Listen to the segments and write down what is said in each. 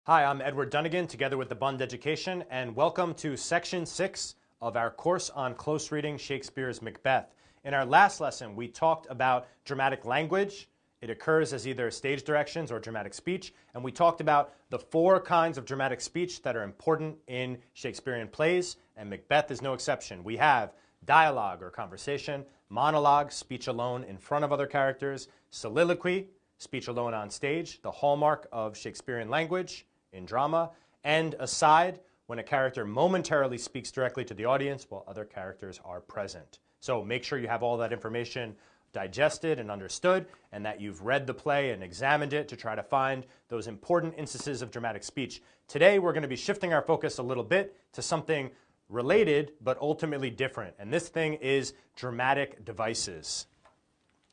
Hi, I'm Edward Dunnigan, together with the Bund Education, and welcome to Section 6 of our course on close reading Shakespeare's Macbeth. In our last lesson, we talked about dramatic language. It occurs as either stage directions or dramatic speech, and we talked about the 4 kinds of dramatic speech that are important in Shakespearean plays, and Macbeth is no exception. We have dialogue or conversation, monologue, speech alone in front of other characters, soliloquy, speech alone on stage, the hallmark of Shakespearean language in drama, and aside, when a character momentarily speaks directly to the audience while other characters are present. So make sure you have all that information digested and understood, and that you've read the play and examined it to try to find those important instances of dramatic speech. Today we're going to be shifting our focus a little bit to something related but ultimately different, and this thing is dramatic devices.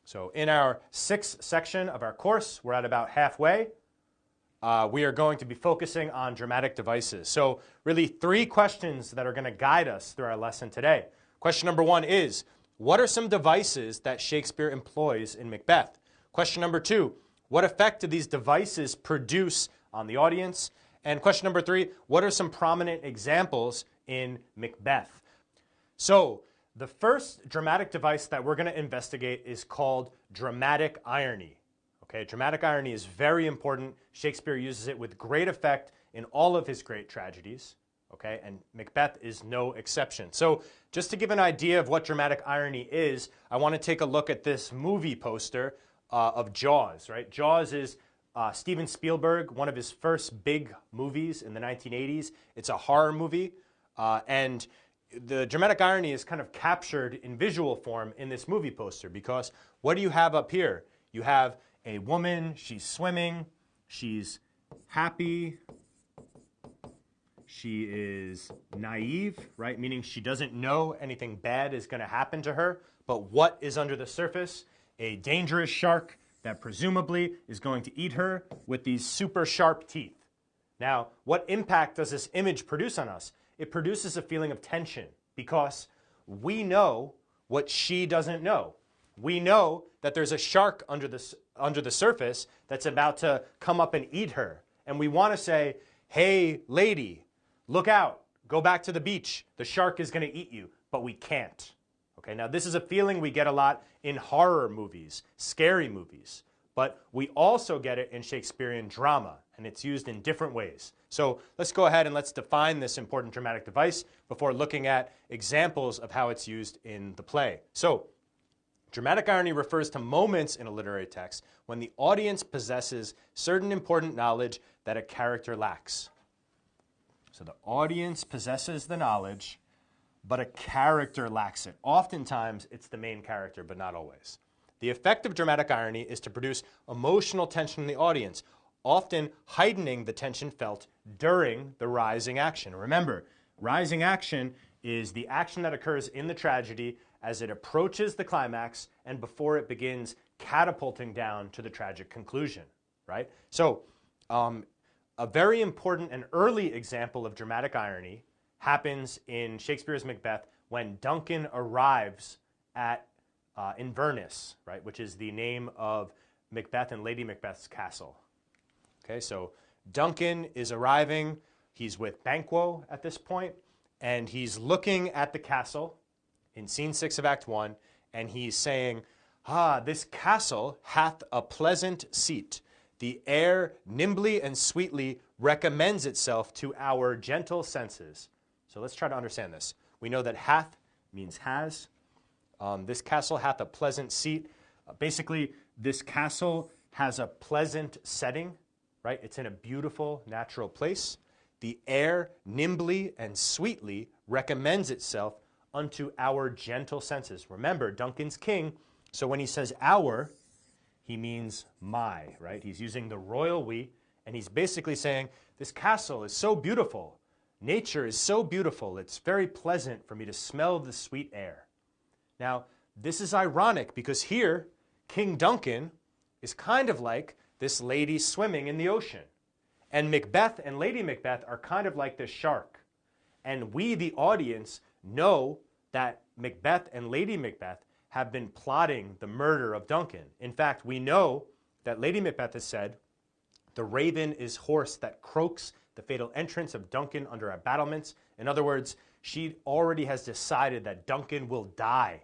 So in our 6th section of our course, we're at about halfway. We are going to be focusing on dramatic devices. So really 3 questions that are going to guide us through our lesson today. Question number 1 is, what are some devices that Shakespeare employs in Macbeth? Question number 2, what effect do these devices produce on the audience? And question number 3, what are some prominent examples in Macbeth? So the first dramatic device that we're going to investigate is called dramatic irony. Okay, dramatic irony is very important. Shakespeare uses it with great effect in all of his great tragedies. Okay, and Macbeth is no exception. So just to give an idea of what dramatic irony is, I want to take a look at this movie poster of Jaws. Right, Jaws is Steven Spielberg, one of his first big movies in the 1980s. It's a horror movie, and the dramatic irony is kind of captured in visual form in this movie poster, because what do you have up here? You have a woman, she's swimming, she's happy, she is naive, right? Meaning she doesn't know anything bad is going to happen to her, but what is under the surface? A dangerous shark that presumably is going to eat her with these super sharp teeth. Now, what impact does this image produce on us? It produces a feeling of tension, because we know what she doesn't know. We know that there's a shark under the surface that's about to come up and eat her. And we want to say, hey, lady, look out, go back to the beach. The shark is going to eat you, but we can't. Okay, now this is a feeling we get a lot in horror movies, scary movies, but we also get it in Shakespearean drama, and it's used in different ways. So let's go ahead and let's define this important dramatic device before looking at examples of how it's used in the play. So dramatic irony refers to moments in a literary text when the audience possesses certain important knowledge that a character lacks. So the audience possesses the knowledge, but a character lacks it. Oftentimes, it's the main character, but not always. The effect of dramatic irony is to produce emotional tension in the audience, often heightening the tension felt during the rising action. Remember, rising action is the action that occurs in the tragedy as it approaches the climax and before it begins catapulting down to the tragic conclusion, right? So a very important and early example of dramatic irony happens in Shakespeare's Macbeth when Duncan arrives at Inverness, right, which is the name of Macbeth and Lady Macbeth's castle. Okay, so Duncan is arriving. He's with Banquo at this point, and he's looking at the castle in scene 6 of Act 1, and he's saying, this castle hath a pleasant seat. The air nimbly and sweetly recommends itself to our gentle senses. So let's try to understand this. We know that hath means has. This castle hath a pleasant seat. Basically, this castle has a pleasant setting, right? It's in a beautiful, natural place. The air nimbly and sweetly recommends itself unto our gentle senses. Remember, Duncan's king, so when he says our, he means my, right? He's using the royal we, and he's basically saying, this castle is so beautiful. Nature is so beautiful. It's very pleasant for me to smell the sweet air. Now, this is ironic because here, King Duncan is kind of like this lady swimming in the ocean. And Macbeth and Lady Macbeth are kind of like this shark. And we, the audience, know that Macbeth and Lady Macbeth have been plotting the murder of Duncan. In fact, we know that Lady Macbeth has said The raven is horse that croaks the fatal entrance of Duncan under our battlements. In other words, she already has decided that Duncan will die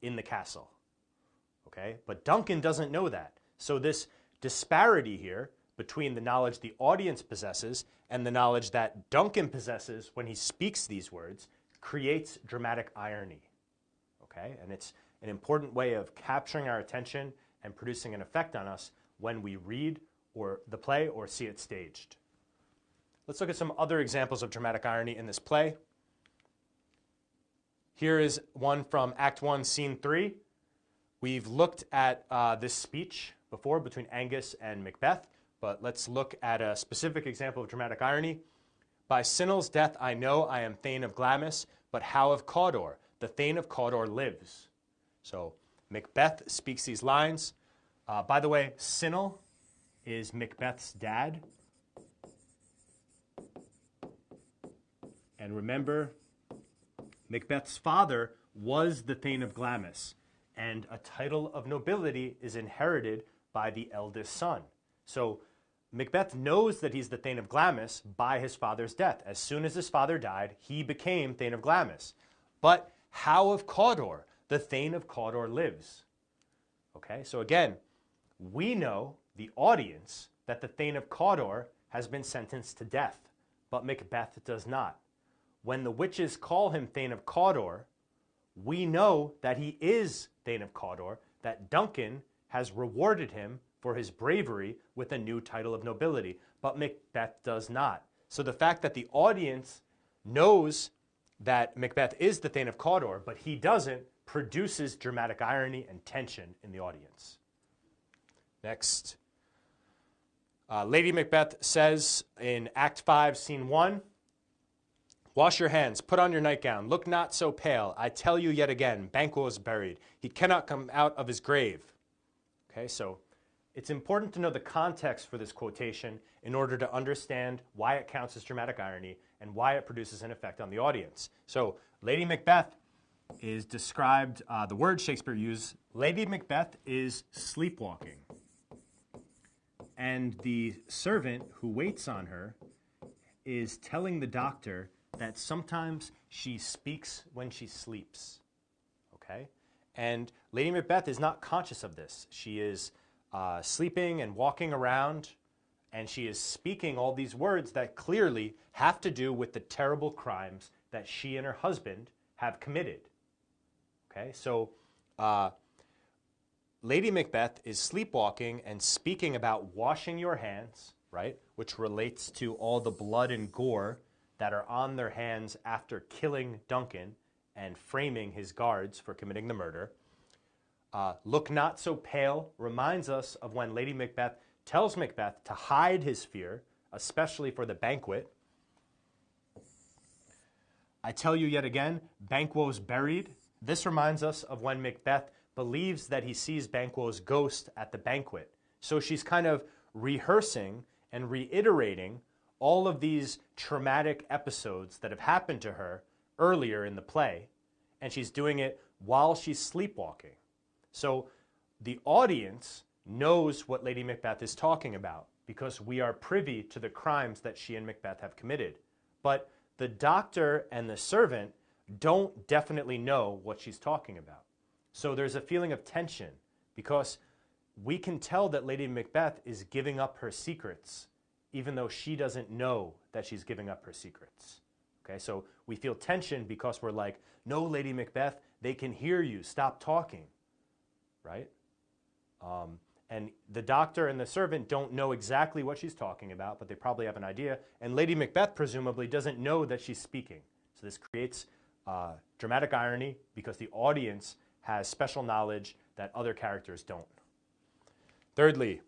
in the castle. Okay? But Duncan doesn't know that. So this disparity here between the knowledge the audience possesses and the knowledge that Duncan possesses when he speaks these words creates dramatic irony. Okay? And it's an important way of capturing our attention and producing an effect on us when we read or the play or see it staged. Let's look at some other examples of dramatic irony in this play. Here is one from Act 1, Scene 3. We've looked at this speech before between Angus and Macbeth, but let's look at a specific example of dramatic irony. By Sinel's death I know I am Thane of Glamis, but how of Cawdor? The Thane of Cawdor lives. So Macbeth speaks these lines. By the way, Sinel is Macbeth's dad. And remember, Macbeth's father was the Thane of Glamis, and a title of nobility is inherited by the eldest son. So Macbeth knows that he's the Thane of Glamis by his father's death. As soon as his father died, he became Thane of Glamis. But how of Cawdor? The Thane of Cawdor lives. Okay, so again, we know, the audience, that the Thane of Cawdor has been sentenced to death, but Macbeth does not. When the witches call him Thane of Cawdor, we know that he is Thane of Cawdor, that Duncan has rewarded him for his bravery with a new title of nobility, but Macbeth does not. So the fact that the audience knows that Macbeth is the Thane of Cawdor, but he doesn't, produces dramatic irony and tension in the audience. Next. Lady Macbeth says in Act 5, Scene 1, wash your hands, put on your nightgown, look not so pale. I tell you yet again, Banquo is buried. He cannot come out of his grave. Okay, so it's important to know the context for this quotation in order to understand why it counts as dramatic irony and why it produces an effect on the audience. So Lady Macbeth is described, the word Shakespeare used, Lady Macbeth is sleepwalking. And the servant who waits on her is telling the doctor that sometimes she speaks when she sleeps. Okay? And Lady Macbeth is not conscious of this. She is sleeping and walking around, and she is speaking all these words that clearly have to do with the terrible crimes that she and her husband have committed. Okay? So Lady Macbeth is sleepwalking and speaking about washing your hands, right, which relates to all the blood and gore that are on their hands after killing Duncan and framing his guards for committing the murder. Look not so pale reminds us of when Lady Macbeth tells Macbeth to hide his fear, especially for the banquet. I tell you yet again, Banquo's buried. This reminds us of when Macbeth believes that he sees Banquo's ghost at the banquet. So she's kind of rehearsing and reiterating all of these traumatic episodes that have happened to her earlier in the play, and she's doing it while she's sleepwalking. So the audience knows what Lady Macbeth is talking about because we are privy to the crimes that she and Macbeth have committed. But the doctor and the servant don't definitely know what she's talking about. So there's a feeling of tension because we can tell that Lady Macbeth is giving up her secrets even though she doesn't know that she's giving up her secrets. Okay, so we feel tension because we're like, no, Lady Macbeth, they can hear you, stop talking, right? And the doctor and the servant don't know exactly what she's talking about, but they probably have an idea. And Lady Macbeth presumably doesn't know that she's speaking. So this creates dramatic irony because the audience has special knowledge that other characters don't. Thirdly,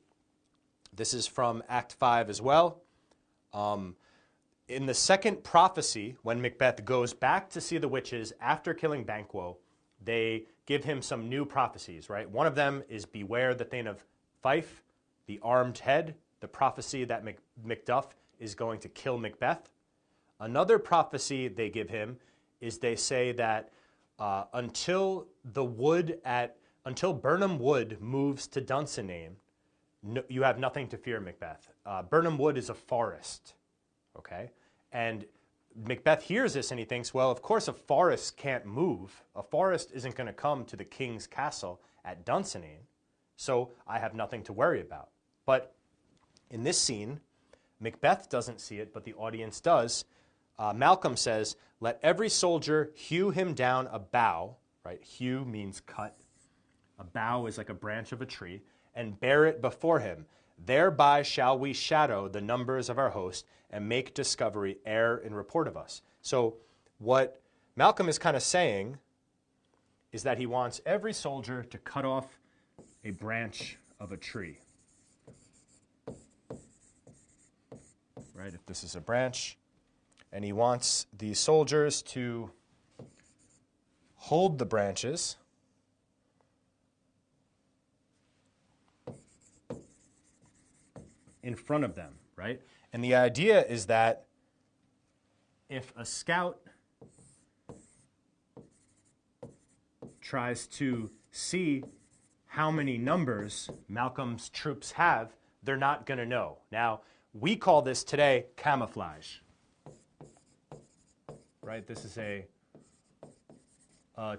this is from Act 5 as well. In the second prophecy, when Macbeth goes back to see the witches after killing Banquo, they give him some new prophecies, right? One of them is beware the Thane of Fife, the armed head, the prophecy that Macduff is going to kill Macbeth. Another prophecy they give him is they say that until Burnham Wood moves to Dunsinane, no, you have nothing to fear, Macbeth. Birnam Wood is a forest, okay? And Macbeth hears this and he thinks, well, of course a forest can't move. A forest isn't going to come to the king's castle at Dunsinane, so I have nothing to worry about. But in this scene, Macbeth doesn't see it, but the audience does. Malcolm says, let every soldier hew him down a bough, right? Hew means cut. A bough is like a branch of a tree, and bear it before him. Thereby shall we shadow the numbers of our host and make discovery err in report of us. So what Malcolm is kind of saying is that he wants every soldier to cut off a branch of a tree. Right, if this is a branch, and he wants the soldiers to hold the branches in front of them, right? And the idea is that if a scout tries to see how many numbers Malcolm's troops have, they're not going to know. Now, we call this today camouflage, right? This is a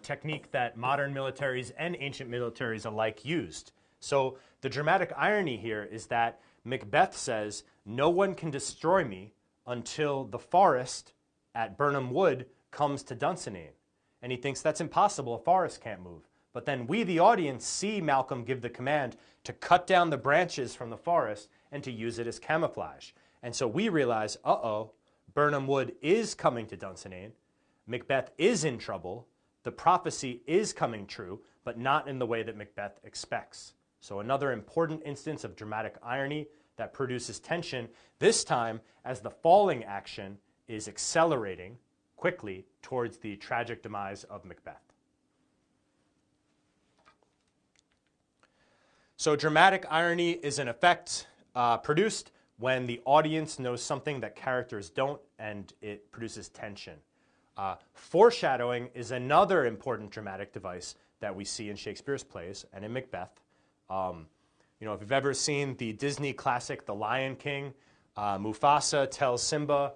technique that modern militaries and ancient militaries alike used. So the dramatic irony here is that Macbeth says, no one can destroy me until the forest at Birnam Wood comes to Dunsinane. And he thinks that's impossible, a forest can't move. But then we, the audience, see Malcolm give the command to cut down the branches from the forest and to use it as camouflage. And so we realize, uh-oh, Birnam Wood is coming to Dunsinane. Macbeth is in trouble. The prophecy is coming true, but not in the way that Macbeth expects. So another important instance of dramatic irony that produces tension, this time as the falling action is accelerating quickly towards the tragic demise of Macbeth. So dramatic irony is an effect produced when the audience knows something that characters don't, and it produces tension. Foreshadowing is another important dramatic device that we see in Shakespeare's plays and in Macbeth. If you've ever seen the Disney classic The Lion King, Mufasa tells Simba,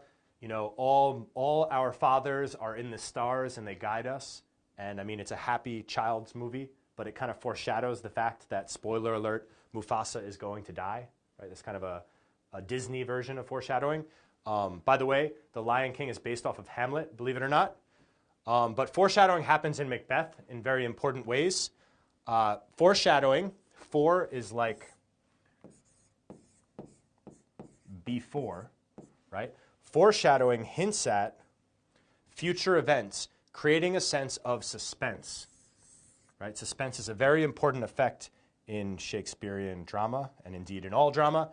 all our fathers are in the stars and they guide us. And I mean, it's a happy child's movie, but it kind of foreshadows the fact that, spoiler alert, Mufasa is going to die. Right? It's kind of a Disney version of foreshadowing. By the way, The Lion King is based off of Hamlet, believe it or not. But foreshadowing happens in Macbeth in very important ways. Foreshadowing, for is like before, right? Foreshadowing hints at future events, creating a sense of suspense, right? Suspense is a very important effect in Shakespearean drama, and indeed in all drama.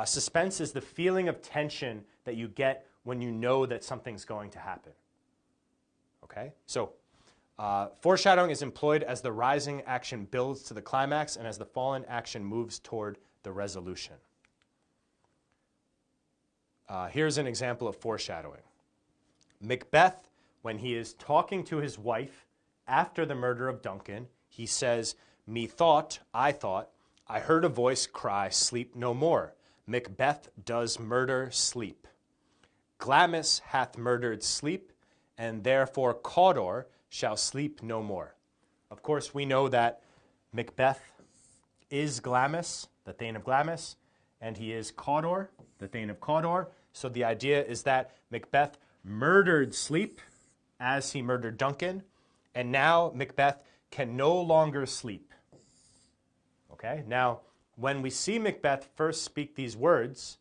Suspense is the feeling of tension that you get when you know that something's going to happen. Okay? So, foreshadowing is employed as the rising action builds to the climax and as the fallen action moves toward the resolution. Here's an example of foreshadowing. Macbeth, when he is talking to his wife after the murder of Duncan, he says, "Methought, I thought, I heard a voice cry, 'Sleep no more. Macbeth does murder sleep. Glamis hath murdered sleep, and therefore Cawdor shall sleep no more." Of course, we know that Macbeth is Glamis, the Thane of Glamis, and he is Cawdor, the Thane of Cawdor. So the idea is that Macbeth murdered sleep as he murdered Duncan, and now Macbeth can no longer sleep. Okay, now when we see Macbeth first speak these words,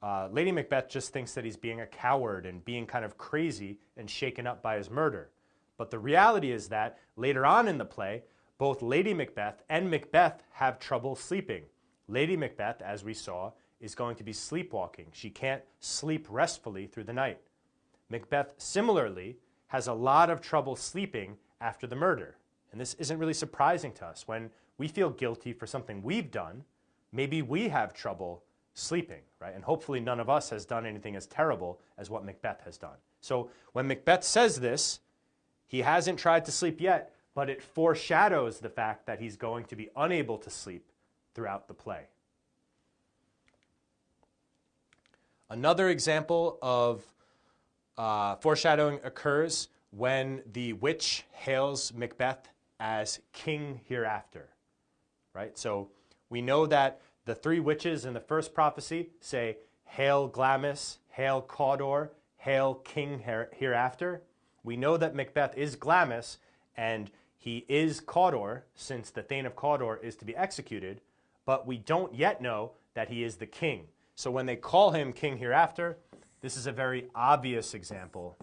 Lady Macbeth just thinks that he's being a coward and being kind of crazy and shaken up by his murder. But the reality is that later on in the play, both Lady Macbeth and Macbeth have trouble sleeping. Lady Macbeth, as we saw, is going to be sleepwalking. She can't sleep restfully through the night. Macbeth, similarly, has a lot of trouble sleeping after the murder. And this isn't really surprising to us. When we feel guilty for something we've done, maybe we have trouble sleeping, right? And hopefully none of us has done anything as terrible as what Macbeth has done. So when Macbeth says this, he hasn't tried to sleep yet, but it foreshadows the fact that he's going to be unable to sleep throughout the play. Another example of foreshadowing occurs when the witch hails Macbeth as king hereafter, right? So we know that the three witches in the first prophecy say, "Hail Glamis, hail Cawdor, hail king hereafter." We know that Macbeth is Glamis and he is Cawdor, since the Thane of Cawdor is to be executed, but we don't yet know that he is the king. So when they call him king hereafter, this is a very obvious example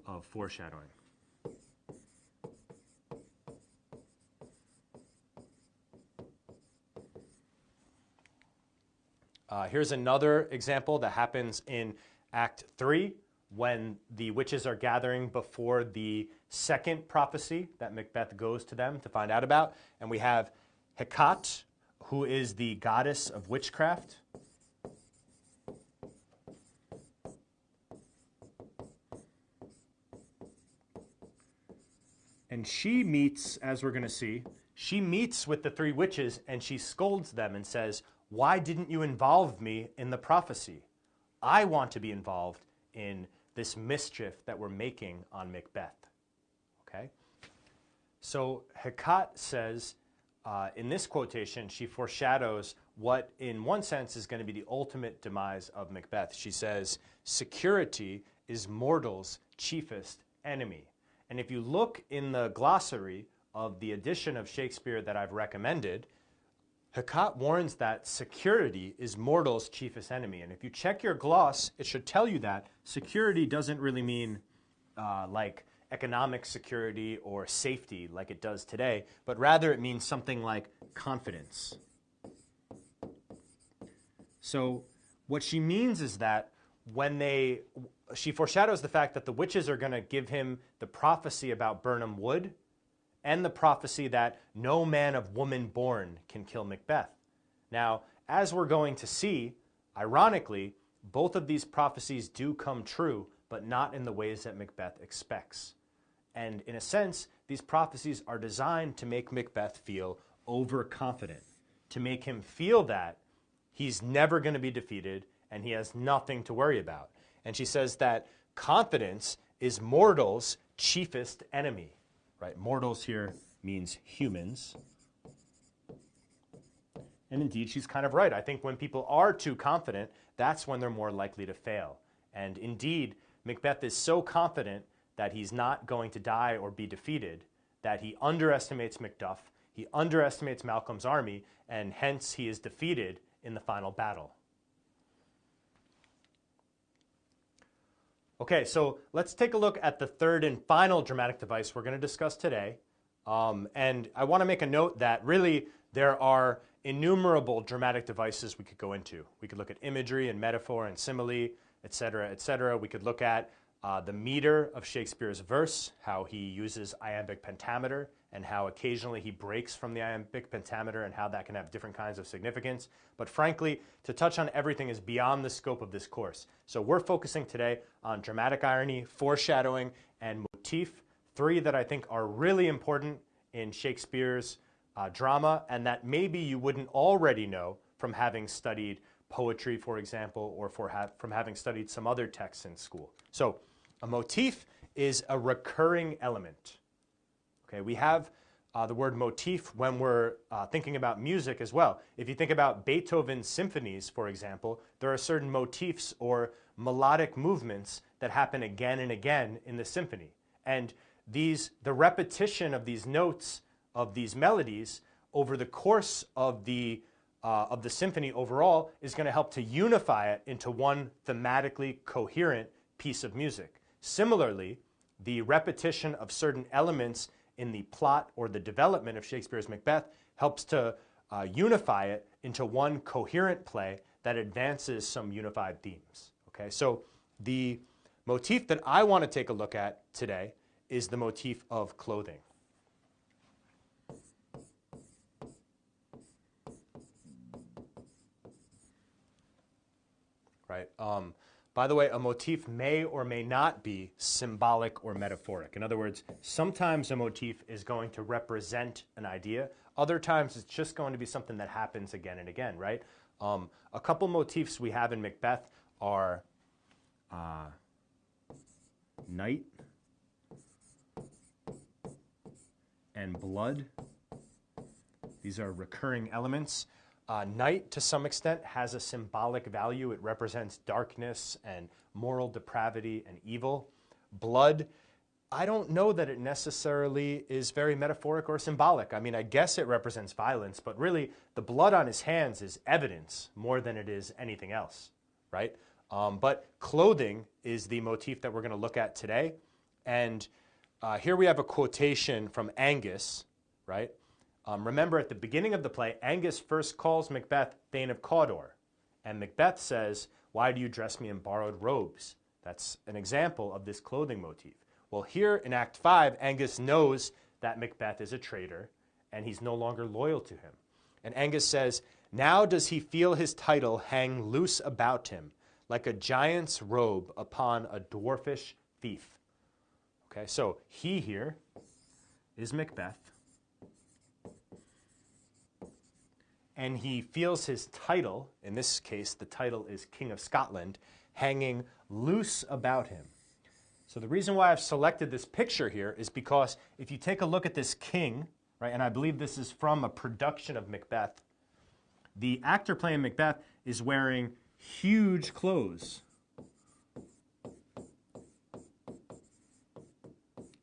of foreshadowing. Here's another example that happens in Act 3 when the witches are gathering before the second prophecy that Macbeth goes to them to find out about. And we have Hecate, who is the goddess of witchcraft. And she meets, as we're going to see, she meets with the three witches and she scolds them and says, "Why didn't you involve me in the prophecy? I want to be involved in this mischief that we're making on Macbeth." Okay? So Hecate says, in this quotation, she foreshadows what in one sense is going to be the ultimate demise of Macbeth. She says, "Security is mortal's chiefest enemy." And if you look in the glossary of the edition of Shakespeare that I've recommended, Hecate warns that security is mortal's chiefest enemy. And if you check your gloss, it should tell you that security doesn't really mean like economic security or safety like it does today, but rather it means something like confidence. So what she means is that when she foreshadows the fact that the witches are going to give him the prophecy about Birnam Wood and the prophecy that no man of woman born can kill Macbeth. Now, as we're going to see, ironically, both of these prophecies do come true, but not in the ways that Macbeth expects. And in a sense, these prophecies are designed to make Macbeth feel overconfident, to make him feel that he's never going to be defeated and he has nothing to worry about. And she says that confidence is mortal's chiefest enemy. Right? Mortals here means humans. And indeed, she's kind of right. I think when people are too confident, that's when they're more likely to fail. And indeed, Macbeth is so confident that he's not going to die or be defeated that he underestimates Macduff, he underestimates Malcolm's army, and hence he is defeated in the final battle. Okay, so let's take a look at the third and final dramatic device we're going to discuss today. And I want to make a note that really there are innumerable dramatic devices we could go into. We could look at imagery and metaphor and simile, etc., etc. We could look at the meter of Shakespeare's verse, how he uses iambic pentameter, and how occasionally he breaks from the iambic pentameter and how that can have different kinds of significance. But frankly, to touch on everything is beyond the scope of this course. So we're focusing today on dramatic irony, foreshadowing, and motif, three that I think are really important in Shakespeare's drama and that maybe you wouldn't already know from having studied poetry, for example, or from having studied some other texts in school. So a motif is a recurring element. Okay, we have the word motif when we're thinking about music as well. If you think about Beethoven's symphonies, for example, there are certain motifs or melodic movements that happen again and again in the symphony. And the repetition of these notes, of these melodies, over the course of the symphony overall is going to help to unify it into one thematically coherent piece of music. Similarly, the repetition of certain elements in the plot or the development of Shakespeare's Macbeth helps to unify it into one coherent play that advances some unified themes. Okay, so the motif that I want to take a look at today is the motif of clothing. Right. By the way, a motif may or may not be symbolic or metaphoric. In other words, sometimes a motif is going to represent an idea. Other times it's just going to be something that happens again and again, right? A couple motifs we have in Macbeth are night and blood. These are recurring elements. Night, to some extent, has a symbolic value. It represents darkness and moral depravity and evil. Blood, I don't know that it necessarily is very metaphoric or symbolic. I mean, I guess it represents violence, but really the blood on his hands is evidence more than it is anything else, right? But clothing is the motif that we're going to look at today. And here we have a quotation from Angus, right? Remember, at the beginning of the play, Angus first calls Macbeth Thane of Cawdor. And Macbeth says, "Why do you dress me in borrowed robes?" That's an example of this clothing motif. Well, here in Act 5, Angus knows that Macbeth is a traitor, and he's no longer loyal to him. And Angus says, "Now does he feel his title hang loose about him, like a giant's robe upon a dwarfish thief." Okay, so he here is Macbeth. And he feels his title, in this case, the title is King of Scotland, hanging loose about him. So the reason why I've selected this picture here is because if you take a look at this king, right, and I believe this is from a production of Macbeth, the actor playing Macbeth is wearing huge clothes.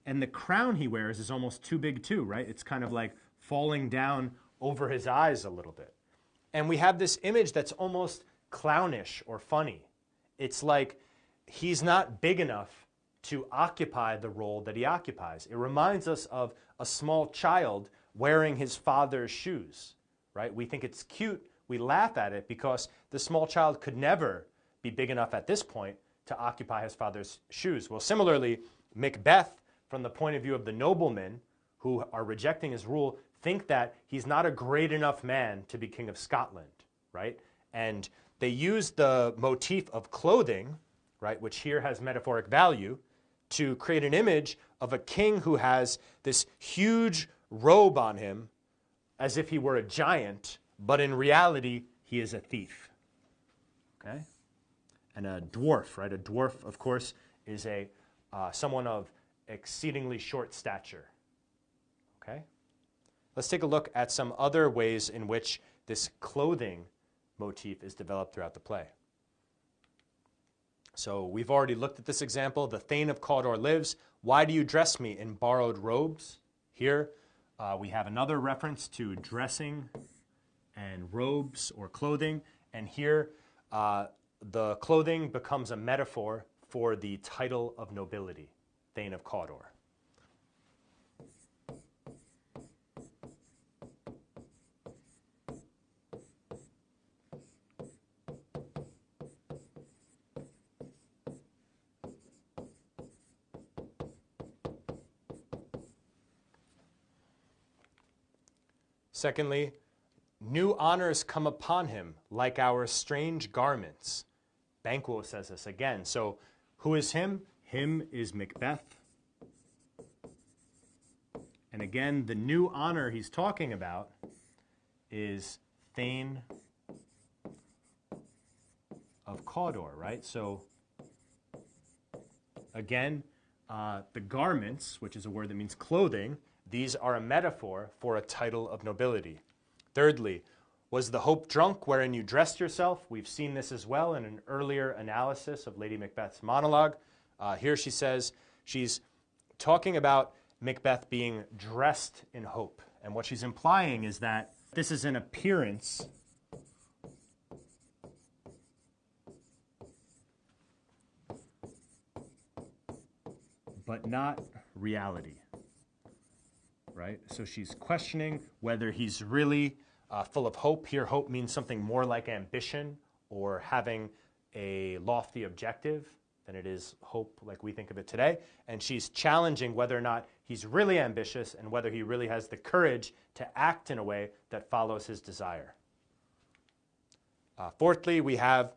And the crown he wears is almost too big too, right? It's kind of like falling down over his eyes a little bit. And we have this image that's almost clownish or funny. It's like he's not big enough to occupy the role that he occupies. It reminds us of a small child wearing his father's shoes, right? We think it's cute, we laugh at it because the small child could never be big enough at this point to occupy his father's shoes. Well, similarly, Macbeth, from the point of view of the noblemen who are rejecting his rule, think that he's not a great enough man to be King of Scotland, right? And they use the motif of clothing, right, which here has metaphoric value, to create an image of a king who has this huge robe on him as if he were a giant, but in reality, he is a thief, okay? And a dwarf, right? A dwarf, of course, is someone of exceedingly short stature, okay? Let's take a look at some other ways in which this clothing motif is developed throughout the play. So we've already looked at this example. The Thane of Cawdor lives. "Why do you dress me in borrowed robes?" Here we have another reference to dressing and robes or clothing. And here the clothing becomes a metaphor for the title of nobility, Thane of Cawdor. Secondly, new honors come upon him like our strange garments. Banquo says this again. So who is him? Him is Macbeth. And again, the new honor he's talking about is Thane of Cawdor, right? So again, the garments, which is a word that means clothing, these are a metaphor for a title of nobility. Thirdly, was the hope drunk wherein you dressed yourself? We've seen this as well in an earlier analysis of Lady Macbeth's monologue. Here she says she's talking about Macbeth being dressed in hope. And what she's implying is that this is an appearance but not reality. Right? So she's questioning whether he's really full of hope. Here, hope means something more like ambition or having a lofty objective than it is hope like we think of it today. And she's challenging whether or not he's really ambitious and whether he really has the courage to act in a way that follows his desire. Fourthly, we have,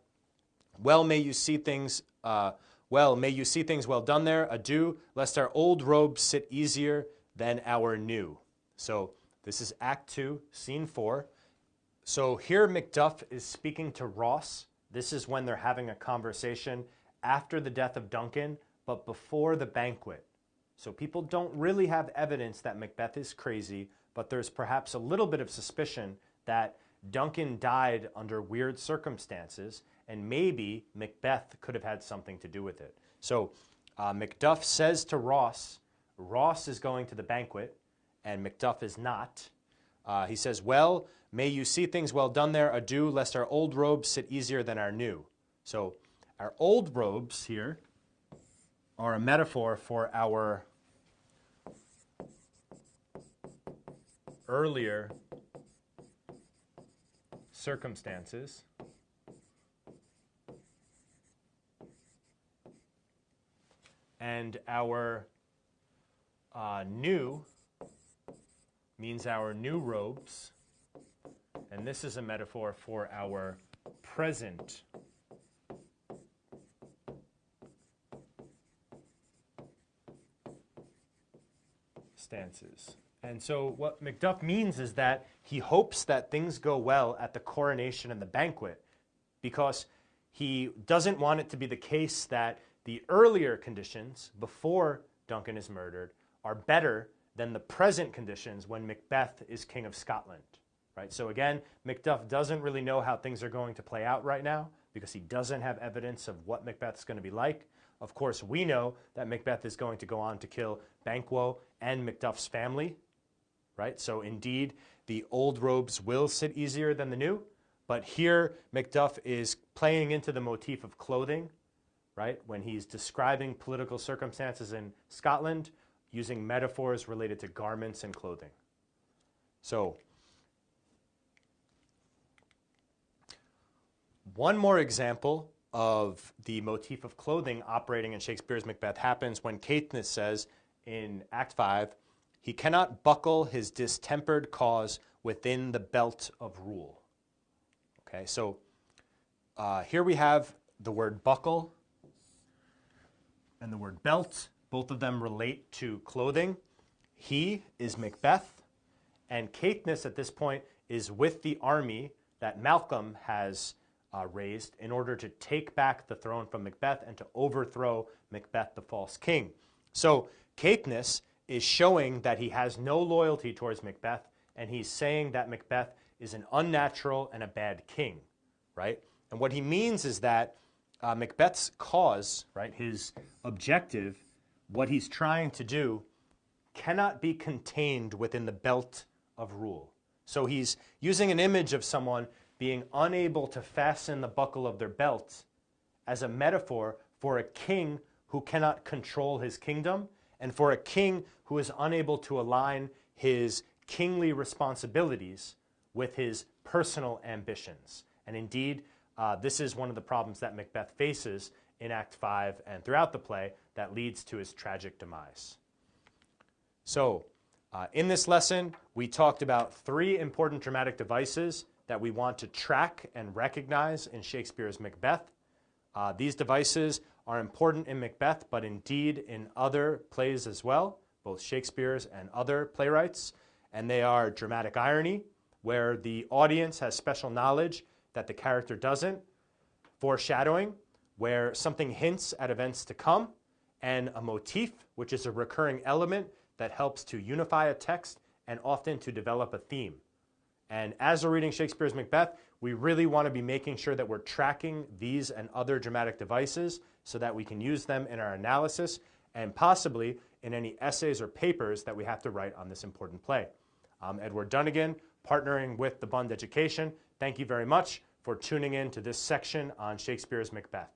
may you see things well done there. Adieu, lest our old robes sit easier than our new. So This is Act 2, Scene 4. So here Macduff is speaking to Ross. This is when they're having a conversation after the death of Duncan, but before the banquet. So people don't really have evidence that Macbeth is crazy, but there's perhaps a little bit of suspicion that Duncan died under weird circumstances, and maybe Macbeth could have had something to do with it. So Macduff says to Ross, Ross is going to the banquet, and Macduff is not. He says, well, may you see things well done there. Adieu, lest our old robes sit easier than our new. So our old robes here are a metaphor for our earlier circumstances. And our new means our new robes. And this is a metaphor for our present stances. And so what Macduff means is that he hopes that things go well at the coronation and the banquet, because he doesn't want it to be the case that the earlier conditions before Duncan is murdered are better than the present conditions when Macbeth is King of Scotland. Right? So again, Macduff doesn't really know how things are going to play out right now because he doesn't have evidence of what Macbeth's going to be like. Of course, we know that Macbeth is going to go on to kill Banquo and Macduff's family. Right? So indeed, the old robes will sit easier than the new. But here, Macduff is playing into the motif of clothing, right? When he's describing political circumstances in Scotland, using metaphors related to garments and clothing. So, one more example of the motif of clothing operating in Shakespeare's Macbeth happens when Caithness says in Act 5, he cannot buckle his distempered cause within the belt of rule. Okay, so here we have the word buckle and the word belt. Both of them relate to clothing. He is Macbeth, and Caithness at this point is with the army that Malcolm has raised in order to take back the throne from Macbeth and to overthrow Macbeth, the false king. So Caithness is showing that he has no loyalty towards Macbeth, and he's saying that Macbeth is an unnatural and a bad king, right? And what he means is that Macbeth's cause, right, his objective, what he's trying to do, cannot be contained within the belt of rule. So he's using an image of someone being unable to fasten the buckle of their belt as a metaphor for a king who cannot control his kingdom and for a king who is unable to align his kingly responsibilities with his personal ambitions. And indeed, this is one of the problems that Macbeth faces in Act 5 and throughout the play that leads to his tragic demise. So, in this lesson, we talked about 3 important dramatic devices that we want to track and recognize in Shakespeare's Macbeth. These devices are important in Macbeth, but indeed in other plays as well, both Shakespeare's and other playwrights. And they are dramatic irony, where the audience has special knowledge that the character doesn't, foreshadowing, where something hints at events to come, and a motif, which is a recurring element that helps to unify a text and often to develop a theme. And as we're reading Shakespeare's Macbeth, we really want to be making sure that we're tracking these and other dramatic devices so that we can use them in our analysis and possibly in any essays or papers that we have to write on this important play. I'm Edward Dunnigan, partnering with the Bund Education. Thank you very much for tuning in to this section on Shakespeare's Macbeth.